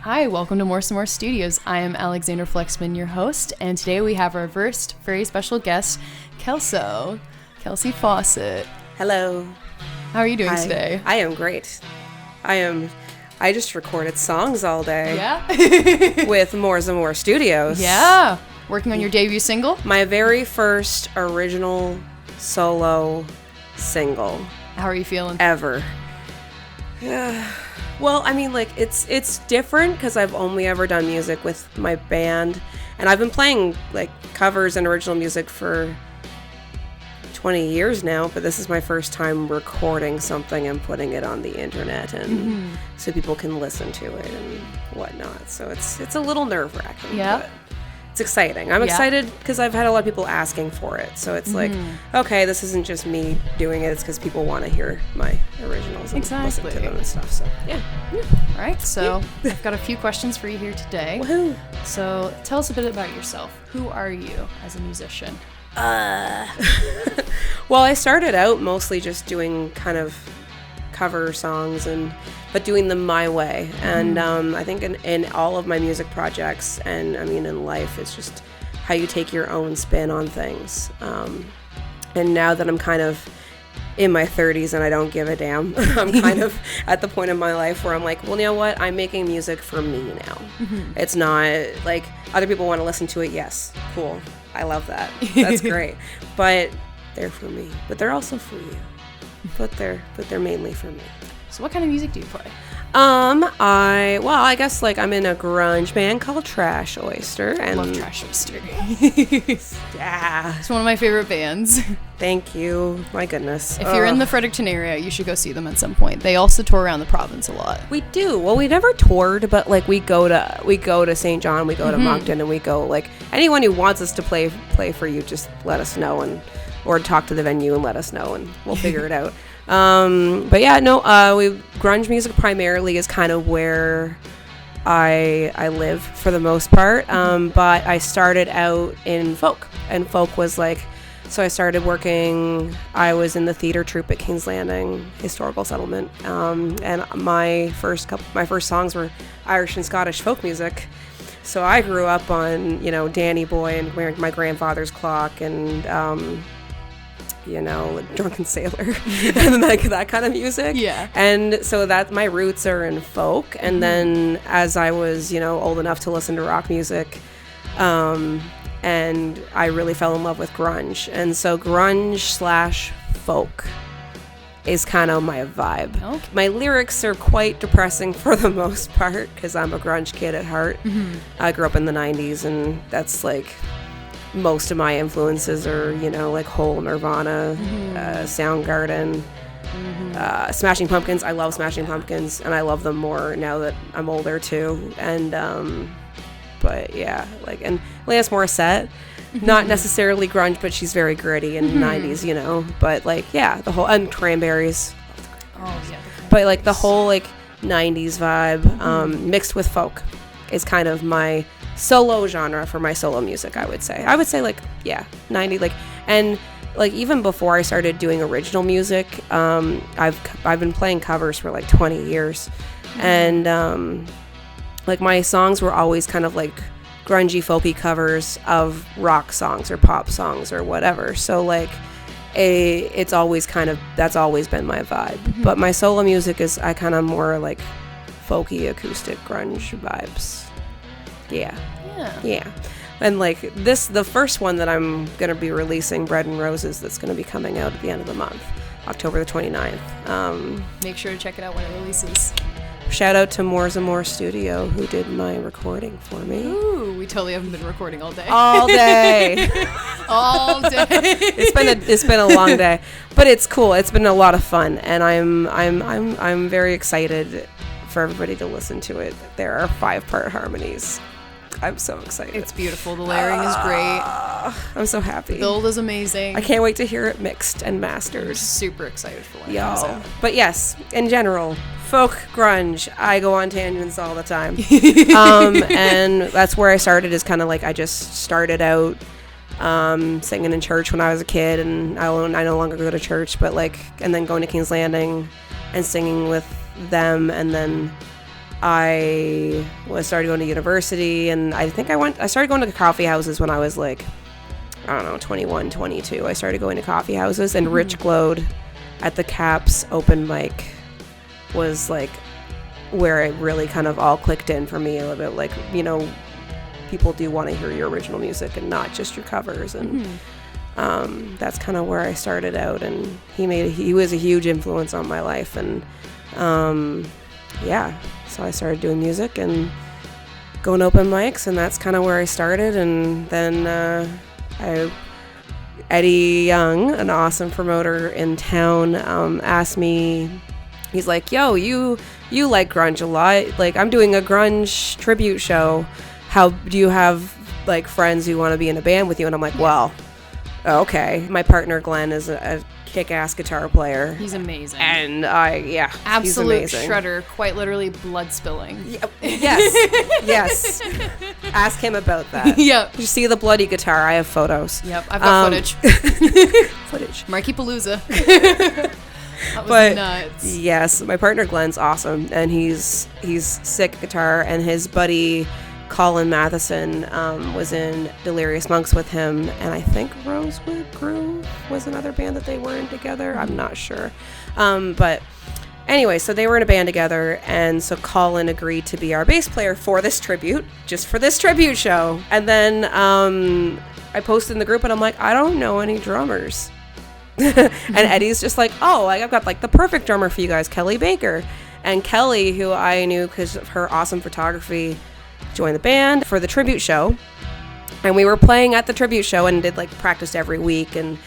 Hi, welcome to MORSAMOUR Studios. I am Alexander Flexman, your host, and today we have our first very special guest, Kelsey Fawcett. Hello. How are you doing today? I am great. I just recorded songs all day. Yeah? with MORSAMOUR Studios. Yeah. Working on your debut single? My very first original solo single. How are you feeling? Ever. Well, I mean, like, it's different because I've only ever done music with my band, and I've been playing, like, covers and original music for 20 years now, but this is my first time recording something and putting it on the internet, and so people can listen to it and whatnot. So it's a little nerve-wracking, but it's exciting. I'm excited because I've had a lot of people asking for it, so it's like, okay, this isn't just me doing it, it's because people want to hear my originals and listen to them and stuff. So yeah. All right, so I've got a few questions for you here today. Woohoo. So tell us a bit about yourself. Who are you as a musician? Well, I started out mostly just doing kind of cover songs but doing them my way, and I think in all of my music projects, and I mean in life, it's just how you take your own spin on things. And now that I'm kind of in my 30s and I don't give a damn, I'm kind of at the point in my life where I'm like, well, you know what, I'm making music for me now. It's not like other people want to listen to it. Yes, cool, I love that, that's great, but they're for me, but they're also for you, but they're mainly for me. So what kind of music do you play? I guess, like, I'm in a grunge band called Trash Oyster. And love Trash Oyster. Yeah. It's one of my favorite bands. Thank you. My goodness. If you're in the Fredericton area, you should go see them at some point. They also tour around the province a lot. We do. Well, we never toured, but, like, we go to St. John, we go to Moncton, and we go, like, anyone who wants us to play for you, just let us know, or talk to the venue and let us know, and we'll figure it out. But yeah, no, grunge music primarily is kind of where I live for the most part. But I started out in folk, and folk was like, so I started working, I was in the theater troupe at King's Landing Historical Settlement. And my first songs were Irish and Scottish folk music. So I grew up on, Danny Boy and My Grandfather's Clock and, Drunken Sailor and like that kind of music. Yeah. And so that my roots are in folk. And then as I was, old enough to listen to rock music, and I really fell in love with grunge. And so grunge/folk is kind of my vibe. Okay. My lyrics are quite depressing for the most part because I'm a grunge kid at heart. I grew up in the 90s, and that's like most of my influences are, like Hole, Nirvana, Soundgarden, Smashing Pumpkins. I love Smashing Pumpkins, and I love them more now that I'm older too. And but yeah, like, and Alanis Morissette, not necessarily grunge, but she's very gritty in the 90s, but like, yeah, the whole, and Cranberries. Oh yeah. But like the whole like 90s vibe, mixed with folk is kind of my solo genre for my solo music. I would say like, yeah, 90, like, and like even before I started doing original music, I've been playing covers for like 20 years, and like my songs were always kind of like grungy folky covers of rock songs or pop songs or whatever. So like it's always that's always been my vibe. But my solo music is I kind of more like folky acoustic grunge vibes. Yeah. And like the first one that I'm going to be releasing, Bread and Roses, that's going to be coming out at the end of the month, October the 29th. Make sure to check it out when it releases. Shout out to MORSAMOUR Studio, who did my recording for me. Ooh, we totally haven't been recording all day. All day. All day. It's been a long day, but it's cool. It's been a lot of fun, and I'm very excited for everybody to listen to it. There are 5-part harmonies. I'm so excited. It's beautiful. The layering is great. I'm so happy. The build is amazing. I can't wait to hear it mixed and mastered. I'm super excited for when it comes out. But yes, in general, folk, grunge, I go on tangents all the time. And that's where I started, is kind of like I just started out singing in church when I was a kid, and I no longer go to church, but like, and then going to King's Landing and singing with them, and then I started going to university, and I think I started going to coffee houses when I was like, I don't know, 21, 22. I started going to coffee houses, and Rich Glowed at the Caps open mic was like where it really kind of all clicked in for me a little bit. Like, you know, people do want to hear your original music and not just your covers, and that's kind of where I started out. And he was a huge influence on my life, and yeah, so I started doing music and going to open mics, and that's kind of where I started. And then Eddie Young, an awesome promoter in town, asked me, he's like, yo, you like grunge a lot. Like, I'm doing a grunge tribute show. How do you have like friends who want to be in a band with you? And I'm like, well, okay. My partner Glenn is a kick-ass guitar player. He's amazing. And absolute he's amazing. shredder, quite literally blood spilling. Yes. Ask him about that. Yep. You see the bloody guitar? I have photos. Yep, I've got footage. Marky Palooza. That was nuts. Yes, my partner Glenn's awesome, and he's sick guitar, and his buddy Colin Matheson was in Delirious Monks with him, and I think Rosewood Groove was another band that they were in together. I'm not sure. But anyway, so they were in a band together, and so Colin agreed to be our bass player for this tribute, just for this tribute show. And then I posted in the group, and I'm like, I don't know any drummers. And Eddie's just like, oh, I've got like the perfect drummer for you guys, Kelly Baker. And Kelly, who I knew because of her awesome photography, joined the band for the tribute show. And we were playing at the tribute show and did like practice every week and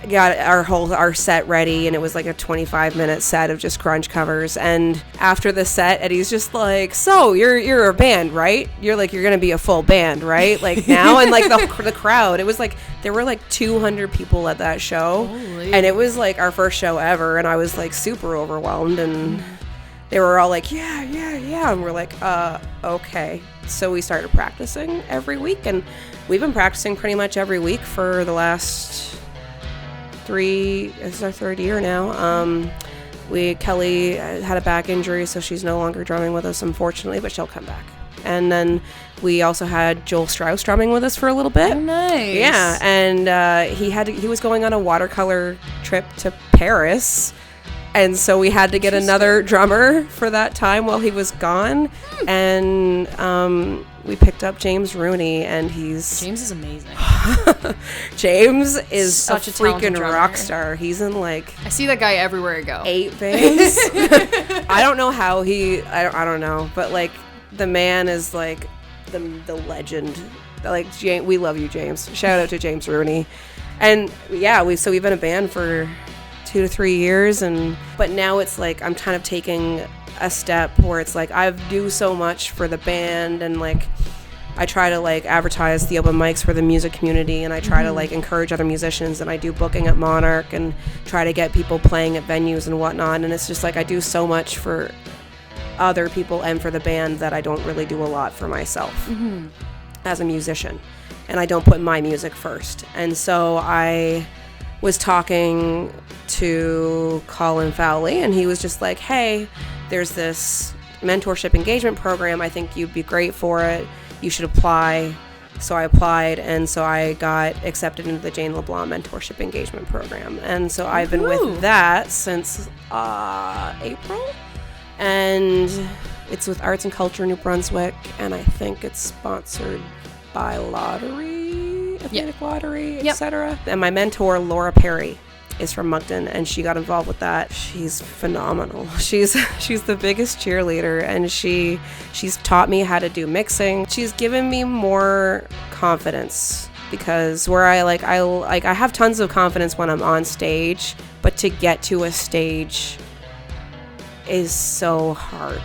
got our set ready, and it was like a 25-minute set of just grunge covers. And after the set, Eddie's just like, so you're a band, right? You're gonna be a full band, right? Like now. And like the crowd, it was like there were like 200 people at that show. Holy. And it was like our first show ever, and I was like super overwhelmed, and they were all like, yeah, and we're like, okay. So we started practicing every week, and we've been practicing pretty much every week for the last this is our third year now. Kelly had a back injury, so she's no longer drumming with us, unfortunately, but she'll come back. And then we also had Joel Strauss drumming with us for a little bit. Oh, nice. Yeah, and he was going on a watercolor trip to Paris, and so we had to get another drummer for that time while he was gone. And we picked up James Rooney, and James is amazing. James is such a freaking rock star. He's in like, I see that guy everywhere I go. 8 bands. I don't know how I don't know, but like the man is like the legend. Like, we love you, James. Shout out to James Rooney. And yeah, we've been a band for 2 to 3 years, but now it's like I'm kind of taking a step where it's like I do so much for the band, and like I try to like advertise the open mics for the music community, and I try to like encourage other musicians, and I do booking at Monarch and try to get people playing at venues and whatnot. And it's just like I do so much for other people and for the band that I don't really do a lot for myself as a musician, and I don't put my music first. And so I was talking to Colin Fowley, and he was just like, hey, there's this mentorship engagement program. I think you'd be great for it. You should apply. So I applied, and so I got accepted into the Jane LeBlanc mentorship engagement program. And so I've been with that since April. And it's with Arts and Culture New Brunswick, and I think it's sponsored by Lottery, Athletic Lottery, etc. And my mentor, Laura Perry, is from Moncton, and she got involved with that. She's phenomenal. She's the biggest cheerleader, and she's taught me how to do mixing. She's given me more confidence, because where I have tons of confidence when I'm on stage, but to get to a stage is so hard.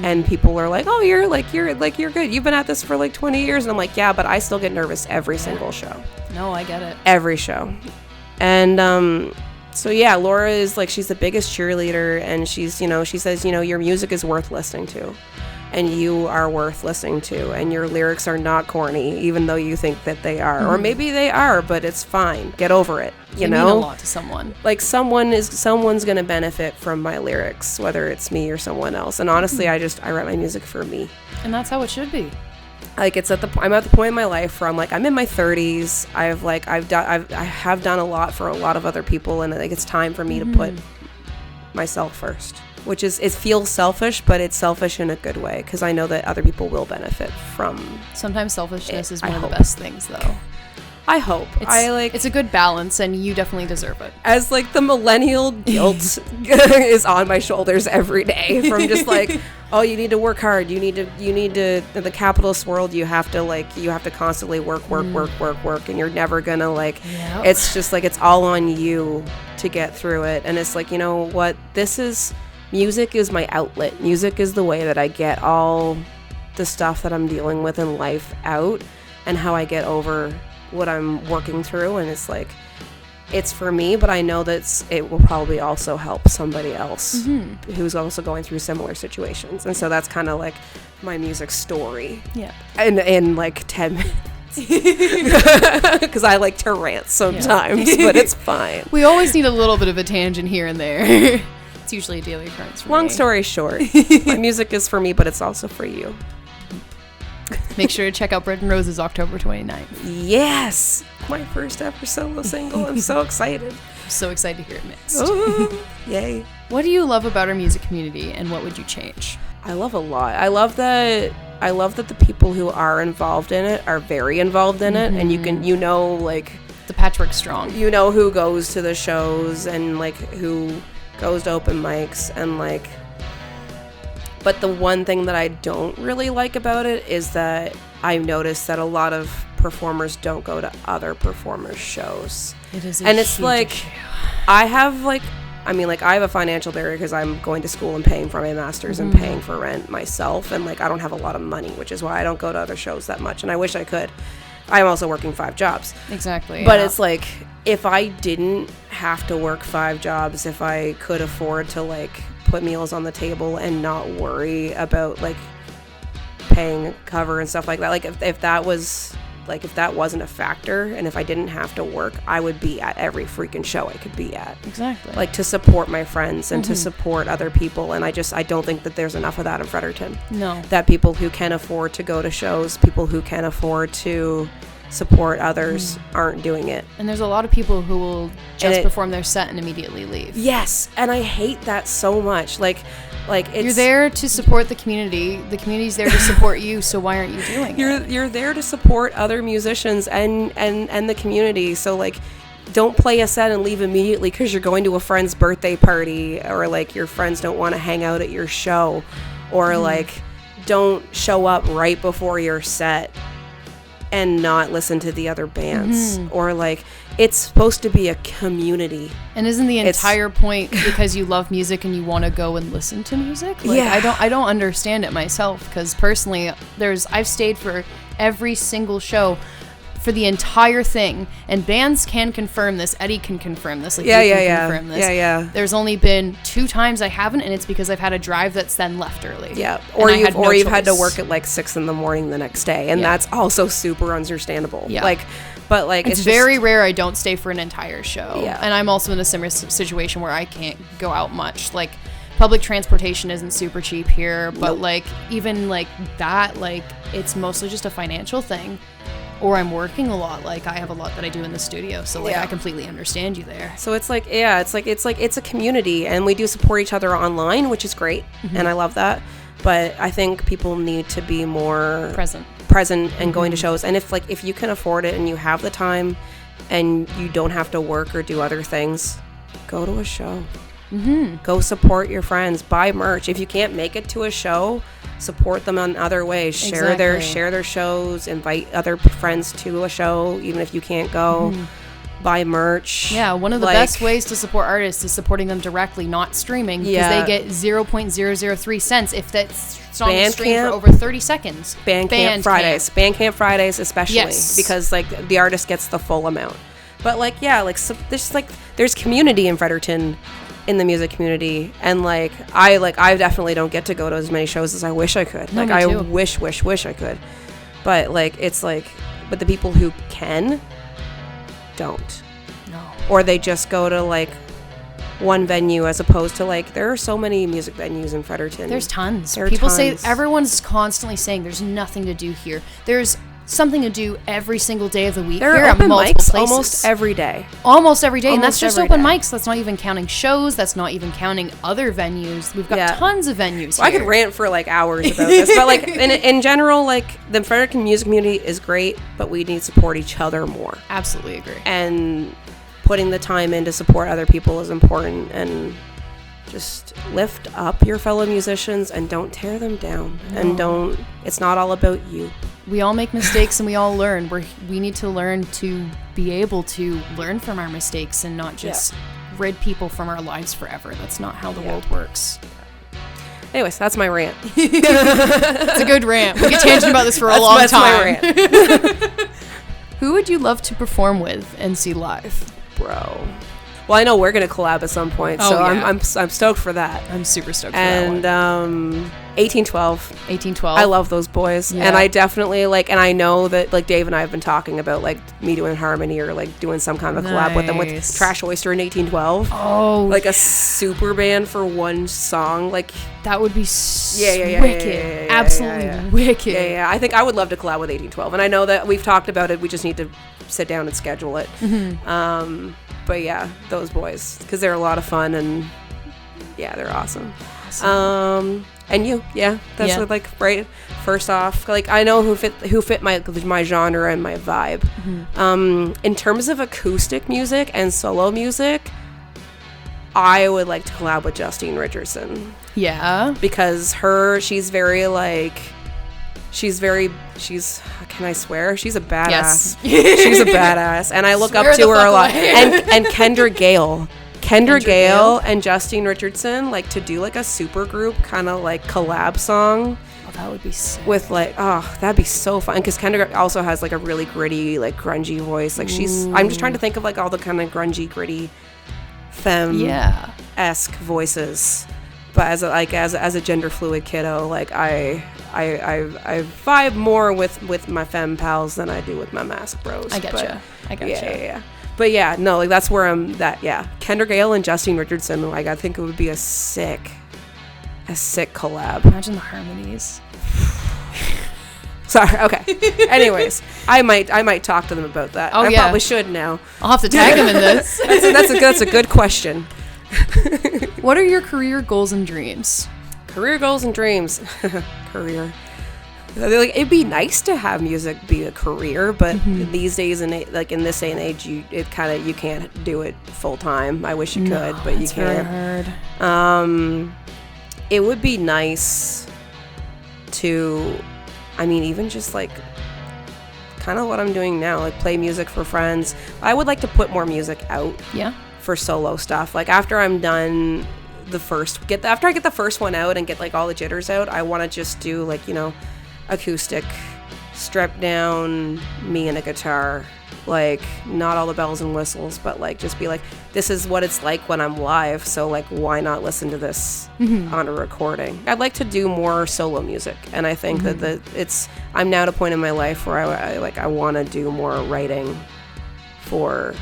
And people are like, oh, you're good, you've been at this for like 20 years. And I'm like, yeah, but I still get nervous every single show. No, I get it. Every show. And so yeah, Laura is like, she's the biggest cheerleader, and she says, your music is worth listening to. and you are worth listening to, and your lyrics are not corny, even though you think that they are. Or maybe they are, but it's fine. Get over it. You know? Mean a lot to someone. Like, someone's going to benefit from my lyrics, whether it's me or someone else. And honestly, I write my music for me. And that's how it should be. Like, I'm at the point in my life where I'm like, I'm in my 30s. I have done a lot for a lot of other people, and like, it's time for me to put myself first. Which is, it feels selfish, but it's selfish in a good way, because I know that other people will benefit from. Sometimes selfishness is one of the best things, though. I hope. It's a good balance, and you definitely deserve it. As like the millennial guilt is on my shoulders every day from just like, oh, you need to work hard. You need to in the capitalist world, you have to constantly work, and you're never gonna like. Yep. It's just like, it's all on you to get through it, and it's like, you know what? Music is my outlet. Music is the way that I get all the stuff that I'm dealing with in life out, and how I get over what I'm working through. And it's like, it's for me, but I know that it will probably also help somebody else who's also going through similar situations. And so that's kind of like my music story. Yeah. In like 10 minutes. Because I like to rant sometimes, but it's fine. We always need a little bit of a tangent here and there. It's usually a daily occurrence for me. Long story short, my music is for me, but it's also for you. Make sure to check out Bread and Roses October 29th. Yes! My first ever solo single. I'm so excited. I'm so excited to hear it mixed. Oh, yay. What do you love about our music community, and what would you change? I love a lot. I love that the people who are involved in it are very involved in it, and like, the patchwork's strong. You know who goes to the shows, and like who goes to open mics, and like, but the one thing that I don't really like about it is that I noticed that a lot of performers don't go to other performers' shows. It is and it's like issue. I have a financial barrier because I'm going to school and paying for my master's and paying for rent myself, and like I don't have a lot of money, which is why I don't go to other shows that much, and I wish I could. I'm also working 5 jobs. Exactly. But it's like, if I didn't have to work 5 jobs, if I could afford to like put meals on the table and not worry about like paying cover and stuff like that, like if that wasn't a factor, and if I didn't have to work, I would be at every freaking show I could be at. Exactly. Like, to support my friends and to support other people, and I don't think that there's enough of that in Fredericton. No. That people who can afford to go to shows, people who can afford to support others aren't doing it. And there's a lot of people who will just perform their set and immediately leave. Yes, and I hate that so much. Like it's, you're there to support the community. The community's there to support you, so why aren't you doing it? You're there to support other musicians and the community. So like, don't play a set and leave immediately because you're going to a friend's birthday party, or like your friends don't want to hang out at your show, or like, don't show up right before your set and not listen to the other bands. Or like, it's supposed to be a community. And isn't the entire point because you love music and you want to go and listen to music? Like, yeah. I don't understand it myself, because personally I've stayed for every single show for the entire thing, and bands can confirm this. Eddie can confirm this. Like, confirm this. Yeah. There's only been 2 times I haven't, and it's because I've had a drive that's then left early. Yeah, or you've had to work at like 6 a.m. the next day, and that's also super understandable. Yeah, but it's very rare I don't stay for an entire show. Yeah, and I'm also in a similar situation where I can't go out much. Like, public transportation isn't super cheap here, but like, even like that, like, it's mostly just a financial thing. Or I'm working a lot. Like, I have a lot that I do in the studio, so like, I completely understand you there. So it's like, it's a community, and we do support each other online, which is great, and I love that. But I think people need to be more present and going to shows. And if you can afford it and you have the time, and you don't have to work or do other things, go to a show. Go support your friends. Buy merch. If you can't make it to a show, support them in other ways. Share their shows. Invite other friends to a show, even if you can't go. Buy merch. Yeah, one of the best ways to support artists is supporting them directly, not streaming, because they get 0.003 cents if that song is streamed for over 30 seconds. Bandcamp Fridays especially, because like the artist gets the full amount. But like, there's community in Fredericton in the music community, and like I definitely don't get to go to as many shows as I wish I could. No, like I wish I could, but like it's like, but the people who can don't. No. Or they just go to like one venue, as opposed to like, there are so many music venues in Fredericton. There's tons. There are People tons. say, everyone's constantly saying there's nothing to do here. There's something to do every single day of the week. There here are at open multiple mics places. almost every day. Almost every day. And that's Almost just every open day. mics. That's not even counting shows. That's not even counting other venues. We've got Yeah. tons of venues Well, I here. could rant for like hours about this, but like in general, like the Fredericton music community is great, but we need to support each other more. Absolutely agree. And putting the time in to support other people is important, and just lift up your fellow musicians and don't tear them down. No. And it's not all about you. We all make mistakes and we all learn. We need to learn to be able to learn from our mistakes and not just rid people from our lives forever. That's not how the world works. Anyways, that's my rant. It's a good rant. We could tangent about this for a long time. That's my rant. Who would you love to perform with and see live? Bro. Well, I know we're gonna collab at some point, so yeah. I'm stoked for that. I'm super stoked for that one. 1812. I love those boys, and I definitely like, and I know that like Dave and I have been talking about like me doing harmony or like doing some kind of a collab with them, with Trash Oyster and 1812. Oh, like a super band for one song, like that would be wicked, absolutely wicked. Yeah. I think I would love to collab with 1812, and I know that we've talked about it. We just need to sit down and schedule it. Mm-hmm. But yeah, those boys, because they're a lot of fun, and yeah, they're awesome. And you, that's what, like, right. First off, like, I know who fit my genre and my vibe. Mm-hmm. In terms of acoustic music and solo music, I would like to collab with Justine Richardson. Yeah, because she's can I swear? She's a badass. Yes. She's a badass. And I look up to her a lot. And Kendra Gale and Justine Richardson, like, to do like a super group kind of like collab song. Oh, that would be sick. With like, that'd be so fun. Because Kendra also has like a really gritty, like grungy voice. Like I'm just trying to think of like all the kind of grungy, gritty femme-esque voices. But as a gender fluid kiddo, like I vibe more with my femme pals than I do with my mask bros. I gotcha. Yeah. But yeah, no, like that's where I'm. Kendra Gale and Justine Richardson. Like I think it would be a sick collab. Imagine the harmonies. Sorry. Okay. Anyways, I might talk to them about that. I probably should now. I'll have to tag them in this. That's a good question. What are your career goals and dreams? Career goals and dreams. Career. Like, it'd be nice to have music be a career, but these days and like in this day and age, you can't do it full time. I wish you could, but you can't. Very hard. It would be nice to, I mean, even just like kind of what I'm doing now, like play music for friends. I would like to put more music out. Yeah. For solo stuff, like after I'm done after I get the first one out and get like all the jitters out, I want to just do like, you know, acoustic, stripped down, me and a guitar, like not all the bells and whistles, but like just be like, this is what it's like when I'm live, so like why not listen to this on a recording. I'd like to do more solo music, and I think that I'm now at a point in my life where I want to do more writing for,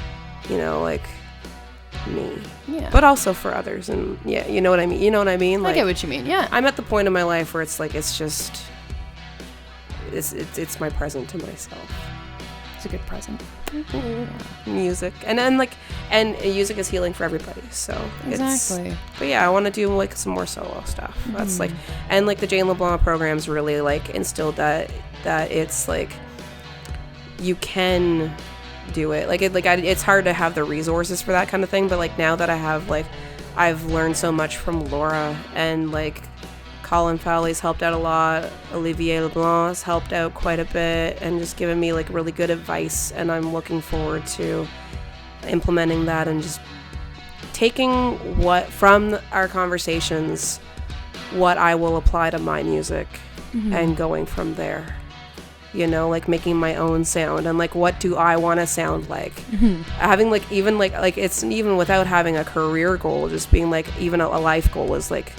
you know, like me, but also for others, and you know what I mean. Like, I get what you mean. Yeah, I'm at the point in my life where it's like it's my present to myself. It's a good present. Music, and music is healing for everybody, so exactly. But yeah, I want to do like some more solo stuff. That's like, and like the Jane LeBlanc program's really like instilled that it's like you can do it. It's hard to have the resources for that kind of thing, but like now that I've learned so much from Laura, and like Colin Fowley's helped out a lot, Olivier LeBlanc has helped out quite a bit, and just given me like really good advice, and I'm looking forward to implementing that and just taking what from our conversations, what I will apply to my music and going from there. you know, like making my own sound and like what do I want to sound like. Having like even like it's even without having a career goal, just being like even a life goal is like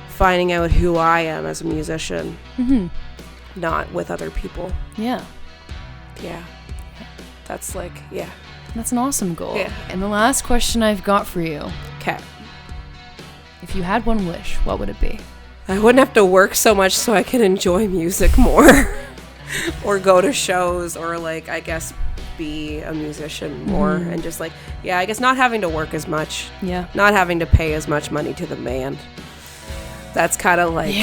finding out who I am as a musician, not with other people. Yeah. That's like, that's an awesome goal. Yeah. And the last question I've got for you, okay, if you had one wish, what would it be? I wouldn't have to work so much so I can enjoy music more or go to shows or like, I guess, be a musician more and just like, I guess not having to work as much. Yeah. Not having to pay as much money to the band. That's kind of like,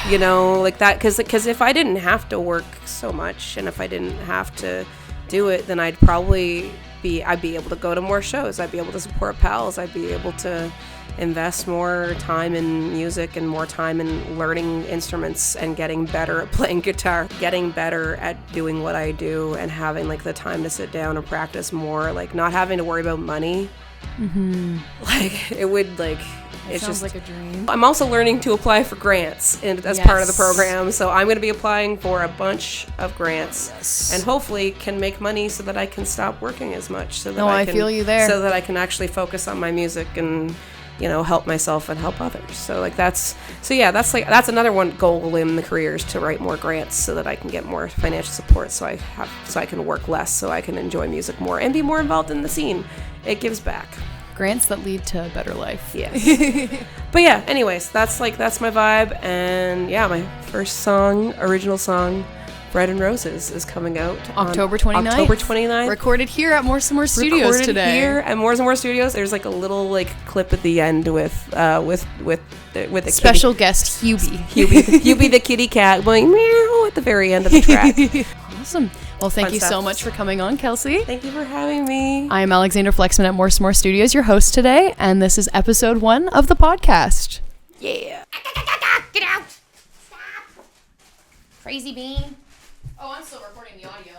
you know, like that. Cause if I didn't have to work so much and if I didn't have to do it, then I'd be able to go to more shows. I'd be able to support pals. I'd be able to invest more time in music and more time in learning instruments and getting better at playing guitar, getting better at doing what I do and having like the time to sit down and practice more, like not having to worry about money. Like it would like, it sounds like a dream. I'm also learning to apply for grants as part of the program, so I'm going to be applying for a bunch of grants and hopefully can make money so that I can stop working as much so that I feel you there. So that I can actually focus on my music and, you know, help myself and help others. So like that's another one goal in the career is to write more grants so that I can get more financial support so I can work less so I can enjoy music more and be more involved in the scene. It gives back. Grants that lead to a better life. Yes. But yeah, anyways, that's my vibe. And yeah, my first original song, Bread and Roses, is coming out October 29th. October 29th. Recorded here at MORSAMOUR Studios today. Here at MORSAMOUR Studios. There's like a little like clip at the end with the special guest Hubie. Hubie the kitty cat going meow at the very end of the track. Awesome. Well, thank you so much for coming on, Kelsey. Thank you for having me. I am Alexander Flexman at MORSAMOUR Studios, your host today, and this is episode 1 of the podcast. Yeah. Get out! Stop! Crazy bean. Oh, I'm still recording the audio.